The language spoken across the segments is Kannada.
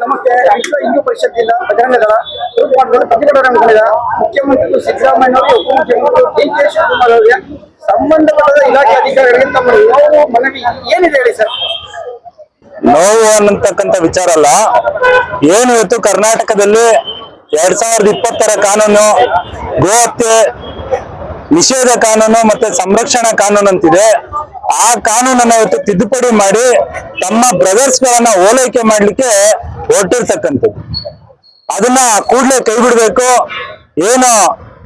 ನಮಸ್ತೆ. ವಿಶ್ವ ಹಿಂದೂ ಪರಿಷತ್ತಿನ ಬಜರಂಗ ದಳ ಪ್ರತಿಭಟನೆ ಹಮ್ಮಿಕೊಂಡಿದೆ. ಮುಖ್ಯಮಂತ್ರಿ ಸಿದ್ದರಾಮಯ್ಯ ಅವರು ಉಪಮುಖ್ಯಮಂತ್ರಿ ಡಿ.ಕೆ. ಶಿವಕುಮಾರ್ ಅವರಿಗೆ ಸಂಬಂಧಪಟ್ಟ ಇಲಾಖೆ ಅಧಿಕಾರಿಗಳಿಗೆ ತಮ್ಮ ನೋವು ಮನವಿ ಏನಿದೆ ಹೇಳಿ ಸರ್. ನೋವು ಅನ್ನತಕ್ಕಂಥ ವಿಚಾರ ಅಲ್ಲ. ಏನು ಇವತ್ತು ಕರ್ನಾಟಕದಲ್ಲಿ 2020 ಕಾನೂನು, ಗೋಹತ್ಯೆ ನಿಷೇಧ ಕಾನೂನು ಮತ್ತೆ ಸಂರಕ್ಷಣಾ ಕಾನೂನು ಅಂತಿದೆ. ಆ ಕಾನೂನನ್ನ ಇವತ್ತು ತಿದ್ದುಪಡಿ ಮಾಡಿ ತಮ್ಮ ಬ್ರದರ್ಸ್ ಗಳನ್ನ ಓಲೈಕೆ ಮಾಡ್ಲಿಕ್ಕೆ ಹೊರಟಿರ್ತಕ್ಕಂಥದ್ದು. ಅದನ್ನ ಕೂಡಲೇ ಕೈ ಬಿಡ್ಬೇಕು. ಏನು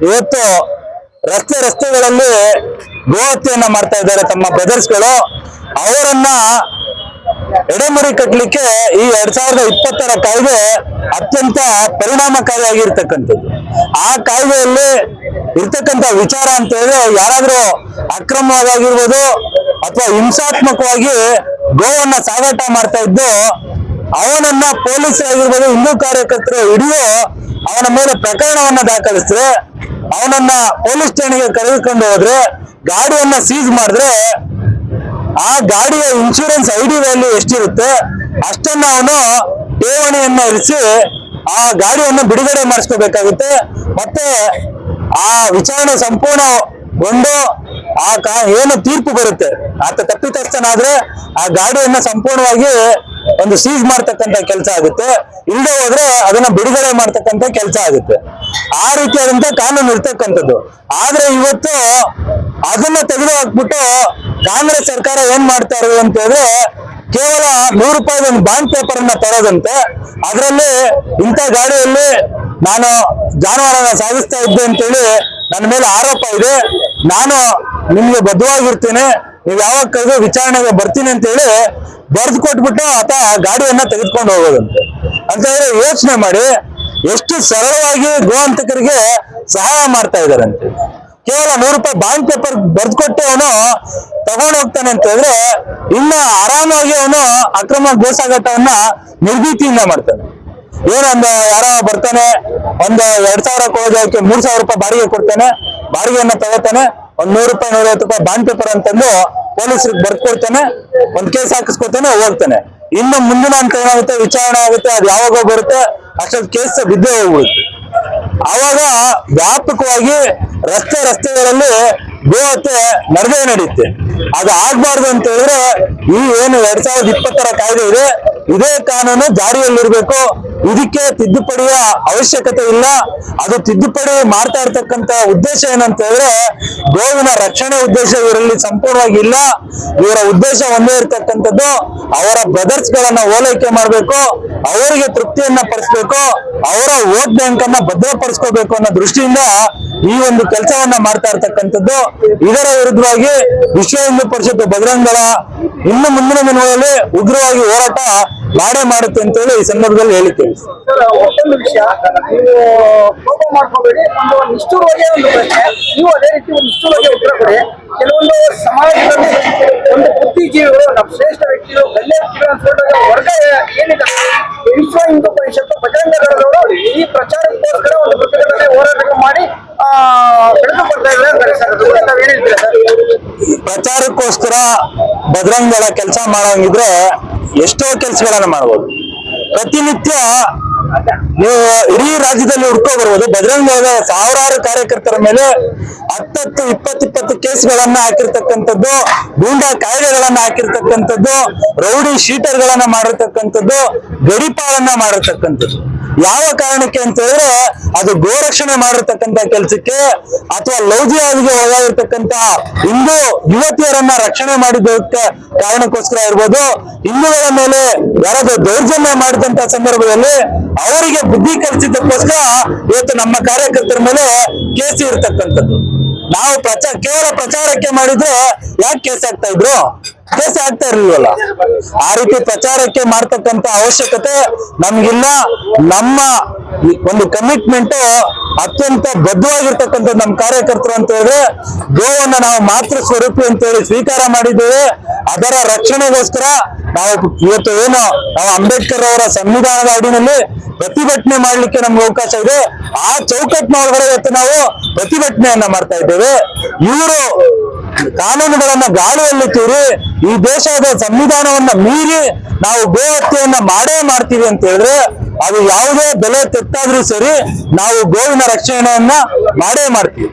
ಇವತ್ತು ರಸ್ತೆಗಳಲ್ಲಿ ಗೋಹತ್ಯೆಯನ್ನ ಮಾಡ್ತಾ ಇದ್ದಾರೆ ತಮ್ಮ ಬ್ರದರ್ಸ್ ಗಳು, ಅವರನ್ನ ಎಡೆಮರಿ ಕಟ್ಟಲಿಕ್ಕೆ ಈ 2020 ಕಾಯ್ದೆ ಅತ್ಯಂತ ಪರಿಣಾಮಕಾರಿಯಾಗಿರ್ತಕ್ಕಂಥದ್ದು. ಆ ಕಾಯ್ದೆಯಲ್ಲಿ ಇರ್ತಕ್ಕಂಥ ವಿಚಾರ ಅಂತ ಹೇಳಿದ್ರೆ, ಯಾರಾದ್ರೂ ಅಕ್ರಮವಾಗಿರ್ಬೋದು ಅಥವಾ ಹಿಂಸಾತ್ಮಕವಾಗಿ ಗೋವನ್ನ ಸಾಗಾಟ ಮಾಡ್ತಾ ಇದ್ದು ಅವನನ್ನ ಪೊಲೀಸರಾಗಿರ್ಬೋದು, ಹಿಂದೂ ಕಾರ್ಯಕರ್ತರು ಹಿಡಿದು ಅವನ ಮೇಲೆ ಪ್ರಕರಣವನ್ನ ದಾಖಲಿಸಿದ್ರೆ, ಅವನನ್ನ ಪೊಲೀಸ್ ಠಾಣೆಗೆ ಕರೆದುಕೊಂಡು ಹೋದ್ರೆ, ಗಾಡಿಯನ್ನ ಸೀಸ್ ಮಾಡಿದ್ರೆ ಆ ಗಾಡಿಯ ಇನ್ಶೂರೆನ್ಸ್ ID ವ್ಯಾಲ್ಯೂ ಎಷ್ಟಿರುತ್ತೆ ಅಷ್ಟನ್ನ ಅವನು ಠೇವಣಿಯನ್ನ ಇರಿಸಿ ಆ ಗಾಡಿಯನ್ನು ಬಿಡುಗಡೆ ಮಾಡಿಸ್ಕೋಬೇಕಾಗುತ್ತೆ. ಮತ್ತೆ ಆ ವಿಚಾರಣೆ ಸಂಪೂರ್ಣಗೊಂಡು ಏನು ತೀರ್ಪು ಬರುತ್ತೆ, ಆತ ತಪ್ಪಿತಸ್ಥನಾದ್ರೆ ಆ ಗಾಡಿಯನ್ನ ಸಂಪೂರ್ಣವಾಗಿ ಒಂದು ಸೀಸ್ ಮಾಡ್ತಕ್ಕಂಥ ಕೆಲಸ ಆಗುತ್ತೆ. ಇಲ್ಲದೆ ಹೋದ್ರೆ ಅದನ್ನ ಬಿಡುಗಡೆ ಮಾಡ್ತಕ್ಕಂಥ ಕೆಲಸ ಆಗುತ್ತೆ. ಆ ರೀತಿಯಾದಂತ ಕಾನೂನು ಇರ್ತಕ್ಕಂಥದ್ದು. ಆದ್ರೆ ಇವತ್ತು ಅದನ್ನ ತೆಗೆದು ಹಾಕ್ಬಿಟ್ಟು ಕಾಂಗ್ರೆಸ್ ಸರ್ಕಾರ ಏನ್ ಮಾಡ್ತಾ ಇರೋದು ಅಂತ ಹೇಳಿದ್ರೆ, ಕೇವಲ 100 ರೂಪಾಯಿ ಒಂದು ಬಾಂಡ್ ಪೇಪರ್ ಅನ್ನ ತರೋದಂತೆ. ಅದರಲ್ಲಿ ಇಂಥ ಗಾಡಿಯಲ್ಲಿ ನಾನು ಜಾನುವಾರನ್ನ ಸಾಗಿಸ್ತಾ ಇದ್ದೆ ಅಂತೇಳಿ ನನ್ನ ಮೇಲೆ ಆರೋಪ ಇದೆ, ನಾನು ನಿಮ್ಗೆ ಬದ್ಧವಾಗಿರ್ತೇನೆ, ನೀವು ಯಾವಾಗ ಕರೆದು ವಿಚಾರಣೆಗೆ ಬರ್ತೀನಿ ಅಂತ ಹೇಳಿ ಬರೆದು ಕೊಟ್ಬಿಟ್ಟು ಆತ ಗಾಡಿಯನ್ನ ತೆಗೆದುಕೊಂಡು ಹೋಗೋದಂತೆ. ಅಂತ ಹೇಳಿ ಯೋಚನೆ ಮಾಡಿ ಎಷ್ಟು ಸರಳವಾಗಿ ಗೋಹಂತಕರಿಗೆ ಸಹಾಯ ಮಾಡ್ತಾ ಇದಾರಂತೆ. ಕೇವಲ 100 ರೂಪಾಯಿ ಬಾಂಡ್ ಪೇಪರ್ ಬರೆದುಕೊಟ್ಟು ಅವನು ತಗೊಂಡು ಹೋಗ್ತಾನೆ ಅಂತ ಹೇಳಿದ್ರೆ, ಇನ್ನ ಆರಾಮಾಗಿ ಅವನು ಅಕ್ರಮ ಗೋಸಾಗಾಟವನ್ನ ನಿರ್ಭೀತಿಯಿಂದ ಮಾಡ್ತಾನೆ. ಏನೊಂದು ಯಾರೋ ಬರ್ತಾನೆ, ಒಂದು 2000 ಕೊಡೋದಕ್ಕೆ 3000 ರೂಪಾಯಿ ಬಾಡಿಗೆ ಕೊಡ್ತಾನೆ, ಬಾಡಿಗೆಯನ್ನ ತಗೋತಾನೆ, ಒಂದ್ 100 ರೂಪಾಯಿ 150 ರೂಪಾಯಿ ಬಾಂಡ್ ಪೇಪರ್ ಅಂತಂದು ಪೊಲೀಸರಿಗೆ ಬರ್ಕೊಡ್ತಾನೆ, ಒಂದ್ ಕೇಸ್ ಹಾಕಿಸ್ಕೊತಾನೆ, ಹೋಗ್ತಾನೆ. ಇನ್ನು ಮುಂದಿನ ಅಂತ ಏನಾಗುತ್ತೆ, ವಿಚಾರಣೆ ಆಗುತ್ತೆ, ಅದು ಯಾವಾಗ ಬರುತ್ತೆ ಅಷ್ಟೊಂದು ಕೇಸ್ ಬಿದ್ದೇ ಹೋಗ್ಬಿಡುತ್ತೆ. ಆವಾಗ ವ್ಯಾಪಕವಾಗಿ ರಸ್ತೆಗಳಲ್ಲಿ ಗೋಹತ್ಯೆ ನಡೆಯುತ್ತೆ. ಅದು ಆಗ್ಬಾರ್ದು ಅಂತ ಹೇಳಿದ್ರೆ ಈ ಏನು 2020 ಕಾಯ್ದೆ ಇದೆ, ಇದೇ ಕಾನೂನು ಜಾರಿಯಲ್ಲಿರ್ಬೇಕು. ಇದಕ್ಕೆ ತಿದ್ದುಪಡಿಯ ಅವಶ್ಯಕತೆ ಇಲ್ಲ. ಅದು ತಿದ್ದುಪಡಿ ಮಾಡ್ತಾ ಇರ್ತಕ್ಕಂಥ ಉದ್ದೇಶ ಏನಂತ ಹೇಳಿದ್ರೆ, ಗೋವಿನ ರಕ್ಷಣೆ ಉದ್ದೇಶ ಇವರಲ್ಲಿ ಸಂಪೂರ್ಣವಾಗಿ ಇಲ್ಲ. ಇವರ ಉದ್ದೇಶ ಒಂದೇ ಇರ್ತಕ್ಕಂಥದ್ದು, ಅವರ ಬ್ರದರ್ಸ್ ಗಳನ್ನ ಓಲೈಕೆ ಮಾಡ್ಬೇಕು, ಅವರಿಗೆ ತೃಪ್ತಿಯನ್ನ ಪಡಿಸ್ಬೇಕು, ಅವರ ವೋಟ್ ಬ್ಯಾಂಕ್ ಅನ್ನ ಭದ್ರಪಡಿಸ್ಕೋಬೇಕು ಅನ್ನೋ ದೃಷ್ಟಿಯಿಂದ ಈ ಒಂದು ಕೆಲಸವನ್ನ ಮಾಡ್ತಾ ಇರ್ತಕ್ಕಂಥದ್ದು. ಇದರ ವಿರುದ್ಧವಾಗಿ ವಿಶ್ವ ಹಿಂದೂ ಪರಿಷತ್ ಬಜರಂಗ ದಳ ಇನ್ನು ಮುಂದಿನ ದಿನಗಳಲ್ಲಿ ಉಗ್ರವಾಗಿ ಹೋರಾಟ ಮಾಡುತ್ತೆ ಅಂತ ಹೇಳಿ ಈ ಸಂದರ್ಭದಲ್ಲಿ ಹೇಳಿದ್ದೇವೆ. ಒಂದು ವಿಷಯ, ನೀವು ಕೋಪ ಮಾಡ್ಕೋಬೇಡಿ, ಒಂದು ನಿಷ್ಠುರವಾಗಿ ಒಂದು ಪ್ರಶ್ನೆ, ನೀವು ಅದೇ ರೀತಿ ಒಂದು ನಿಷ್ಠುರವಾಗಿ ಉತ್ತರ ಕೊಡಿ. ಕೆಲವೊಂದು ಸಮಾಜದಲ್ಲಿ ಒಂದು ಬುದ್ಧಿಜೀವಿಗಳು, ನಮ್ಮ ಶ್ರೇಷ್ಠ ವ್ಯಕ್ತಿಗಳು ವರ್ಗ ಏನಿದೆ, ವಿಶ್ವ ಹಿಂದೂ ಪರಿಷತ್ತು ಬಜರಂಗ ದಳದವರು ಈ ಪ್ರಚಾರಕ್ಕೋಸ್ಕರ ಒಂದು ಪ್ರತಿಭಟನೆ ಹೋರಾಟ ಮಾಡಿ ಬೆಳೆದು ಬರ್ತಾ ಇದ್ದಾರೆ. ನಾವ್ ಏನ್ ಹೇಳ್ತೀರಾ ಸರ್? ಪ್ರಚಾರಕ್ಕೋಸ್ಕರ ಬಜರಂಗ ದಳ ಕೆಲಸ ಮಾಡೋಂಗಿದ್ರೆ ಎಷ್ಟೋ ಕೆಲಸಗಳನ್ನ ಮಾಡ್ಬೋದು. ಪ್ರತಿನಿತ್ಯ ನೀವು ಇಡೀ ರಾಜ್ಯದಲ್ಲಿ ಹುಡ್ಕೋ ಬರ್ಬೋದು. ಬಜರಂಗ ದಳದ ಸಾವಿರಾರು ಕಾರ್ಯಕರ್ತರ ಮೇಲೆ 10-20 ಕೇಸ್ಗಳನ್ನ ಹಾಕಿರ್ತಕ್ಕಂಥದ್ದು, ಗೂಂಡಾ ಕಾಯ್ದೆಗಳನ್ನ ಹಾಕಿರ್ತಕ್ಕಂಥದ್ದು, ರೌಡಿ ಶೀಟರ್ ಗಳನ್ನ ಮಾಡಿರ್ತಕ್ಕಂಥದ್ದು, ಗಡಿಪಾರನ್ನ ಮಾಡಿರ್ತಕ್ಕಂಥದ್ದು. ಯಾವ ಕಾರಣಕ್ಕೆ ಅಂತ ಹೇಳಿದ್ರೆ, ಅದು ಗೋರಕ್ಷಣೆ ಮಾಡಿರ್ತಕ್ಕಂಥ ಕೆಲಸಕ್ಕೆ ಅಥವಾ ಲವ್ ಜಿಹಾದ್ಗೆ ಒಳಗಾಗಿರ್ತಕ್ಕಂಥ ಹಿಂದೂ ಯುವತಿಯರನ್ನ ರಕ್ಷಣೆ ಮಾಡಿದ್ದಕ್ಕೆ ಕಾರಣಕ್ಕೋಸ್ಕರ ಇರ್ಬೋದು. ಹಿಂದೂಗಳ ಮೇಲೆ ಯಾರಾದ್ರೂ ದೌರ್ಜನ್ಯ ಮಾಡಿದಂತ ಸಂದರ್ಭದಲ್ಲಿ ಅವರಿಗೆ ಬುದ್ಧಿ ಕಲಿಸಿದ್ದಕ್ಕೋಸ್ಕರ ಇವತ್ತು ನಮ್ಮ ಕಾರ್ಯಕರ್ತರ ಮೇಲೆ ಕೇಸ್ ಇರ್ತಕ್ಕಂಥದ್ದು. ನಾವು ಕೇವಲ ಪ್ರಚಾರಕ್ಕೆ ಮಾಡಿದ್ರೆ ಯಾಕೆ ಕೇಸ್ ಆಗ್ತಾ ಇದ್ರು? ಕೇಸ್ ಆಗ್ತಾ ಇರ್ಲಿಲ್ವಲ್ಲ. ಆ ರೀತಿ ಪ್ರಚಾರಕ್ಕೆ ಮಾಡ್ತಕ್ಕಂಥ ಅವಶ್ಯಕತೆ ನಮ್ಗಿಲ್ಲ. ನಮ್ಮ ಒಂದು ಕಮಿಟ್ಮೆಂಟ್ ಅತ್ಯಂತ ಬದ್ಧವಾಗಿರ್ತಕ್ಕಂಥ ನಮ್ಮ ಕಾರ್ಯಕರ್ತರು ಅಂತ ಹೇಳಿದ್ರೆ, ಗೋವನ್ನ ನಾವು ಮಾತೃ ಸ್ವರೂಪಿ ಅಂತ ಹೇಳಿ ಸ್ವೀಕಾರ ಮಾಡಿದ್ದೇವೆ. ಅದರ ರಕ್ಷಣೆಗೋಸ್ಕರ ನಾವು ಇವತ್ತು ಏನು ನಾವು ಅಂಬೇಡ್ಕರ್ ಅವರ ಸಂವಿಧಾನದ ಅಡಿನಲ್ಲಿ ಪ್ರತಿಭಟನೆ ಮಾಡ್ಲಿಕ್ಕೆ ನಮ್ಗೆ ಅವಕಾಶ ಇದೆ. ಆ ಚೌಕಟ್ಟಿನ ಒಳಗಡೆ ಇವತ್ತು ನಾವು ಪ್ರತಿಭಟನೆಯನ್ನ ಮಾಡ್ತಾ ಇದ್ದೇವೆ. ಇವರು ಕಾನೂನುಗಳನ್ನ ಗಾಳಿಯಲ್ಲಿ ತೂರಿ ಈ ದೇಶದ ಸಂವಿಧಾನವನ್ನ ಮೀರಿ ನಾವು ಗೋ ಹತ್ಯೆಯನ್ನ ಮಾಡೇ ಮಾಡ್ತೀವಿ ಅಂತ ಹೇಳಿದ್ರೆ ಅದು ಯಾವುದೇ ಬೆಲೆ ತೆತ್ತಾದ್ರೂ ಸರಿ ನಾವು ಗೋವಿನ ರಕ್ಷಣೆಯನ್ನ ಮಾಡೇ ಮಾಡ್ತೀವಿ.